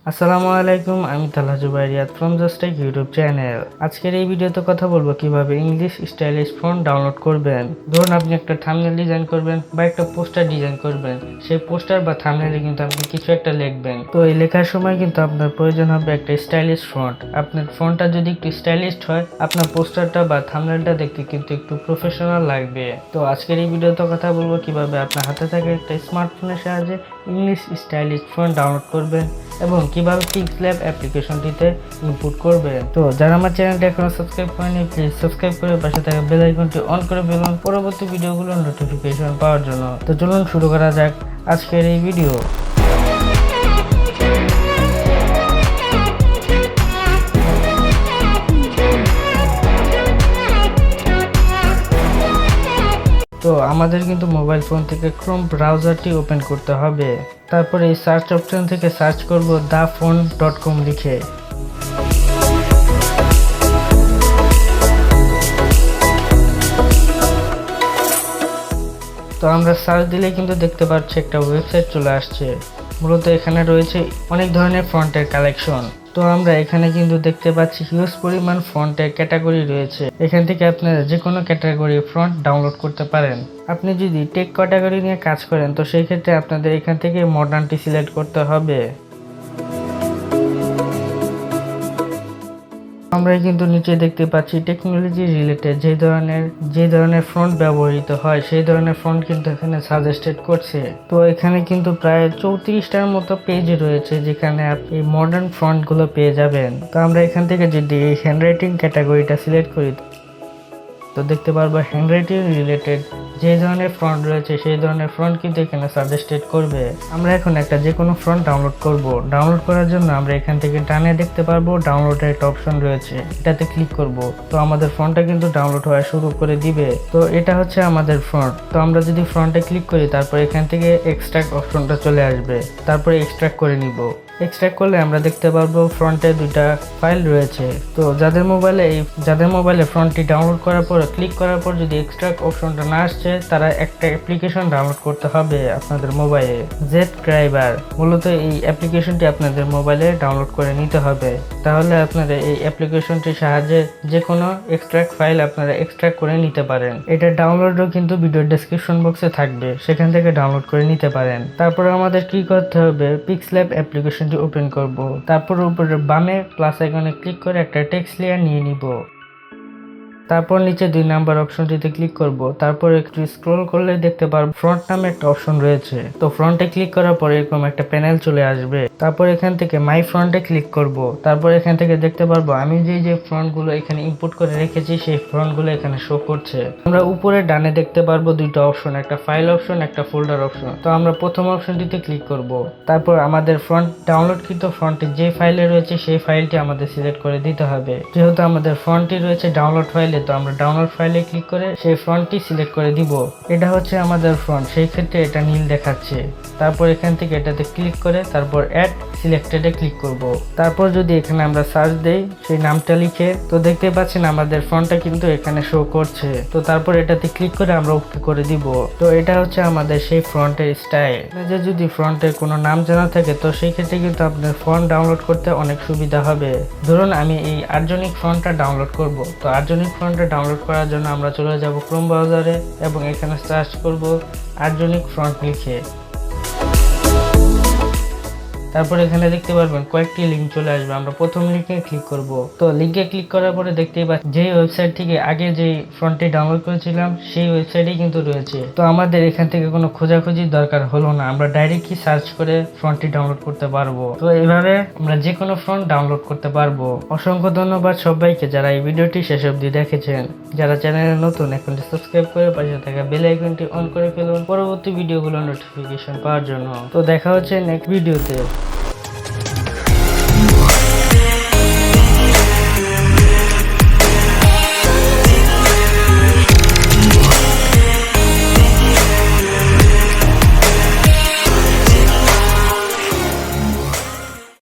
আসসালামু আলাইকুম, আমি Talha Jubairiyat from just tech YouTube channel. আজকের এই ভিডিওতে কথা বলবো কিভাবে ইংলিশ স্টাইলিশ ফন্ট ডাউনলোড করবেন। ধরুন আপনি একটা থাম্বনেল ডিজাইন করবেন বা একটা পোস্টার ডিজাইন করবেন, সেই পোস্টার বা থাম্বনেলে কিন্তু আপনি কিছু একটা লিখবেন। তো এই লেখার সময় কিন্তু আপনার প্রয়োজন হবে একটা স্টাইলিশ ফন্ট। আপনার ফন্টটা যদি একটু স্টাইলিশ হয়, আপনার পোস্টারটা বা থাম্বনেলটা দেখতে কিন্তু একটু প্রফেশনাল লাগবে। তো আজকের এই ভিডিওতে কথা বলবো কিভাবে আপনার হাতে থাকা একটা স্মার্টফোনের সাহায্যে ইংলিশ স্টাইলিশ ফন্ট ডাউনলোড করবেন এবং কিভাবে Pixellab অ্যাপ্লিকেশনটিতে ইনপুট করবেন। তো যারা আমার চ্যানেলটা এখনো সাবস্ক্রাইব করেনি, প্লিজ সাবস্ক্রাইব করে পাশে থাকা বেল আইকনটি অন করে ফেলুন পরবর্তী ভিডিওগুলোর নোটিফিকেশন পাওয়ার জন্য। তো চলুন শুরু করা যাক আজকের এই ভিডিও। তো আমাদের কিন্তু মোবাইল ফোন থেকে ক্রোম ব্রাউজারটি ওপেন করতে হবে। তারপরে এই সার্চ অপশন থেকে সার্চ করব thefont.com লিখে। তো আমরা সার্চ দিলে কিন্তু দেখতে পাচ্ছি একটা ওয়েবসাইট চলে আসছে। মূলত এখানে রয়েছে অনেক ধরনের ফন্টের কালেকশন। তো আমরা এখানে কিন্তু দেখতে পাচ্ছি হিউজ পরিমাণ ফন্টের ক্যাটাগরি রয়েছে। এখান থেকে আপনারা যে কোনো ক্যাটাগরি ফন্ট ডাউনলোড করতে পারেন। আপনি যদি টেক ক্যাটাগরি নিয়ে কাজ করেন তো সেই ক্ষেত্রে আপনাদের এখান থেকে মডার্নটি সিলেক্ট করতে হবে। আমরা কিন্তু নিচে দেখতে পাচ্ছি টেকনোলজি রিলেটেড যে ধরনের ফন্ট ব্যবহৃত হয় সেই ধরনের ফন্ট কিন্তু এখানে সাজেস্টেড করছে। তো এখানে কিন্তু প্রায় 34টার মতো পেজ রয়েছে যেখানে আপনি মডার্ন ফন্ট গুলো পেয়ে যাবেন। তো আমরা এখান থেকে যদি এই হ্যান্ডরাইটিং ক্যাটাগরিটা সিলেক্ট করি তো দেখতে পারবো হ্যান্ডরাইটিং রিলেটেড যে ধরনের ফন্ট রয়েছে সেই ধরনের ফন্ট কিন্তু এখানে সাজেস্টেড করবে। আমরা এখন একটা যে কোনো ফন্ট ডাউনলোড করব। ডাউনলোড করার জন্য আমরা এখান থেকে ডানে দেখতে পারবো ডাউনলোডের একটা অপশন রয়েছে, এটাতে ক্লিক করব। তো আমাদের ফন্টটা কিন্তু ডাউনলোড হওয়া শুরু করে দিবে। তো এটা হচ্ছে আমাদের ফন্ট। তো আমরা যদি ফন্টে ক্লিক করি তারপর এখান থেকে এক্সট্রাক্ট অপশনটা চলে আসবে, তারপরে এক্সট্রাক্ট করে নিব। এক্সট্রাক্ট করলে আমরা দেখতে পারবো ফ্রন্টে দুইটা ফাইল রয়েছে। তো যাদের মোবাইলে ফ্রন্টটি ডাউনলোড করার পর ক্লিক করার পর যদি এক্সট্রাক্ট অপশনটা না আসছে তারা একটা অ্যাপ্লিকেশন ডাউনলোড করতে হবে আপনাদের মোবাইলে, জেডক্রাইবার। মূলত এই অ্যাপ্লিকেশনটি আপনাদের মোবাইলে ডাউনলোড করে নিতে হবে। তাহলে আপনারা এই অ্যাপ্লিকেশনটির সাহায্যে যে কোনো এক্সট্রাক্ট ফাইল আপনারা এক্সট্রাক্ট করে নিতে পারেন। এটা ডাউনলোডও কিন্তু ভিডিও ডেসক্রিপশন বক্সে থাকবে, সেখান থেকে ডাউনলোড করে নিতে পারেন। তারপরে আমাদের কি করতে হবে, Pixellab অ্যাপ্লিকেশন ওপেন করব। তারপর উপরে বামে প্লাস আইকনে ক্লিক করে একটা টেক্সট লেয়ার নিয়ে নিব। তারপর নিচে 2 নাম্বার অপশনটিতে ক্লিক করব। তারপর একটু স্ক্রল করলে দেখতে পারবো ফ্রন্ট নামে একটা অপশন রয়েছে। তো ফ্রন্টে ক্লিক করার পর এরকম একটা প্যানেল চলে আসবে। তারপর এখান থেকে মাই ফ্রন্টে ক্লিক করব। তারপর এখান থেকে দেখতে পারবো আমি যে ফ্রন্ট গুলো এখানে ইনপুট করে রেখেছি সেই ফ্রন্ট গুলো এখানে শো করছে। আমরা উপরে ডানে দেখতে পারবো দুইটা অপশন, একটা ফাইল অপশন একটা ফোল্ডার অপশন। তো আমরা প্রথম অপশনটিতে ক্লিক করব। তারপর আমাদের ফ্রন্ট ডাউনলোডকৃত ফ্রন্টে যে ফাইলে রয়েছে সেই ফাইলটি আমাদের সিলেক্ট করে দিতে হবে। যেহেতু আমাদের ফ্রন্টটি রয়েছে ডাউনলোড ফাইলে তো আমরা ডাউনলোড ফাইলে ক্লিক করে সেই ফ্রন্টটি সিলেক্ট করে দিব। এটা হচ্ছে আমাদের ফ্রন্ট, সেই ক্ষেত্রে এটা নীল দেখাচ্ছে। তারপর এখান থেকে এটাতে ক্লিক করে তারপর অ্যাড সিলেক্টেডে ক্লিক করব। তারপর যদি এখানে আমরা সার্চ দেই সেই নামটা লিখে তো দেখতে পাচ্ছেন আমাদের ফ্রন্টটা কিন্তু এখানে শো করছে। তো তারপর এটাতে ক্লিক করে আমরা ওকে করে দিব। তো এটা হচ্ছে আমাদের সেই ফ্রন্টের স্টাইল। যে যদি ফ্রন্টের কোনো নাম জানা থাকে তো সেই ক্ষেত্রে কিন্তু আপনার ফন্ট ডাউনলোড করতে অনেক সুবিধা হবে। ধরুন আমি এই আর্জনিক ফন্টটা ডাউনলোড করব। তো আর্জনিক ফন্টটা ডাউনলোড করার জন্য আমরা চলে যাব ক্রোম ব্রাউজারে এবং এখানে সার্চ করব আর্জনিক ফন্ট লিখে। তারপর এখানে দেখতে পারবেন কয়েকটি লিঙ্ক চলে আসবে, আমরা প্রথম লিঙ্কে ক্লিক করব। তো লিঙ্কে ক্লিক করার পরে দেখতেই পাচ্ছি যে ওয়েবসাইট থেকে আগে যে ফন্টটি ডাউনলোড করেছিলাম সেই ওয়েবসাইটে কিন্তু রয়েছে। তো আমাদের এখান থেকে কোনো খোঁজাখুঁজির দরকার হলো না, আমরা ডাইরেক্টলি সার্চ করে ফন্টটি ডাউনলোড করতে পারবো। তো এইভাবে আমরা যে কোনো ফন্ট ডাউনলোড করতে পারবো। অসংখ্য ধন্যবাদ সবাইকে যারা এই ভিডিওটি শেষ অবধি দেখেছেন। যারা চ্যানেলে নতুন এখনটি সাবস্ক্রাইব করে পাশে থাকা বেল আইকনটি অন করে ফেলুন পরবর্তী ভিডিওগুলোর নোটিফিকেশন পাওয়ার জন্য। তো দেখা হচ্ছে নেক্সট ভিডিওতে।